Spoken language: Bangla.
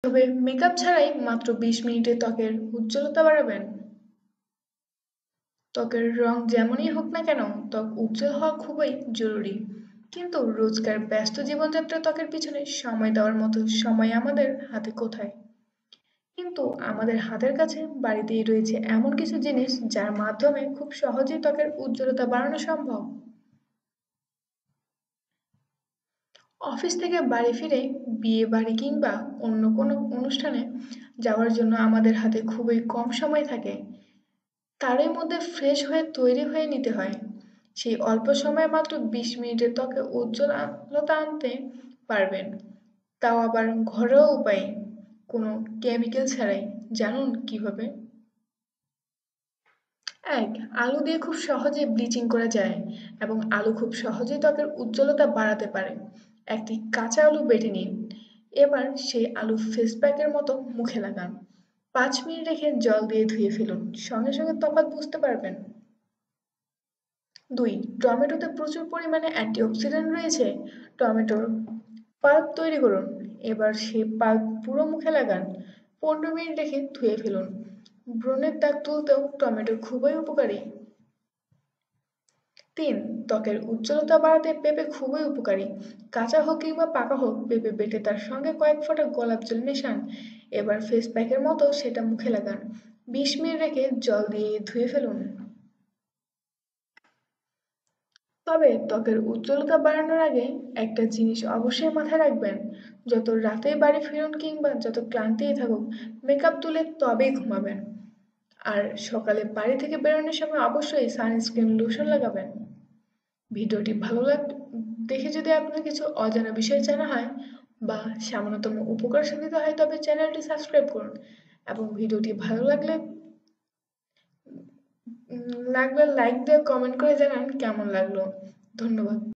তবে মেকআপ ছাড়াই মাত্র ২০ মিনিটে ত্বকের উজ্জ্বলতা বাড়াবেন। ত্বকের রং যেমনই হোক না কেন, ত্বক উজ্জ্বল হওয়া খুবই জরুরি। কিন্তু রোজকার ব্যস্ত জীবনযাত্রা ত্বকের পিছনে সময় দেওয়ার মতো সময় আমাদের হাতে কোথায়? কিন্তু আমাদের হাতের কাছে বাড়িতেই রয়েছে এমন কিছু জিনিস যার মাধ্যমে খুব সহজেই ত্বকের উজ্জ্বলতা বাড়ানো সম্ভব। অফিস থেকে বাড়ি ফিরে, বিয়ে বাড়ি কিংবা অন্য কোনো অনুষ্ঠানে যাওয়ার জন্য আমাদের হাতে খুবই কম সময় থাকে। তারই মধ্যে ফ্রেশ হয়ে তৈরি হয়ে নিতে হয়। সেই অল্প সময়ে মাত্র ২০ মিনিটে ত্বকে উজ্জ্বলতা আনতে পারবেন, তাও আবার ঘরোয়া উপায়ে, কোনো কেমিক্যাল ছাড়াই। জানুন কিভাবে। ১. আলু দিয়ে খুব সহজে ব্লিচিং করা যায় এবং আলু খুব সহজেই ত্বকের উজ্জ্বলতা বাড়াতে পারে। একটি কাঁচা আলু বেটে নিন। এবার সেই আলু ফেস প্যাকের মতো মুখে লাগান। ৫ মিনিট রেখে জল দিয়ে ধুয়ে ফেলুন, সঙ্গে সঙ্গে তফাৎ বুঝতে পারবেন। ২. টমেটোতে প্রচুর পরিমাণে অ্যান্টিঅক্সিডেন্ট রয়েছে। টমেটোর পাল্প তৈরি করুন। এবার সেই পাল্প পুরো মুখে লাগান। ১৫ মিনিট রেখে ধুয়ে ফেলুন। ব্রণের দাগ তুলতেও টমেটো খুবই উপকারী। ৩. ত্বকের উজ্জ্বলতা বাড়াতে পেঁপে খুবই উপকারী। কাঁচা হোক কিংবা পাকা হোক, পেঁপে বেটে তার সঙ্গে কয়েক ফোঁটা গোলাপ জল মেশান। এবার ফেস প্যাকের মতো সেটা মুখে লাগান। ২০ মিনিট রেখে জল দিয়ে ধুয়ে ফেলুন। তবে ত্বকের উজ্জ্বলতা বাড়ানোর আগে একটা জিনিস অবশ্যই মাথায় রাখবেন। যত রাতেই বাড়ি ফিরুন কিংবা যত ক্লান্তিই থাকুক, মেকআপ তুলে তবেই ঘুমাবেন। আর সকালে বাড়ি থেকে বেরোনোর সময় অবশ্যই সানস্ক্রিন লোশন লাগাবেন। ভিডিওটি ভালো দেখে যদি আপনার কিছু অজানা বিষয় জানা হয় বা সামান্যতম উপকার সাধিত হয়, তবে চ্যানেলটি সাবস্ক্রাইব করুন এবং ভিডিওটি ভালো লাগলে লাইক দিয়ে কমেন্ট করে জানান কেমন লাগলো। ধন্যবাদ।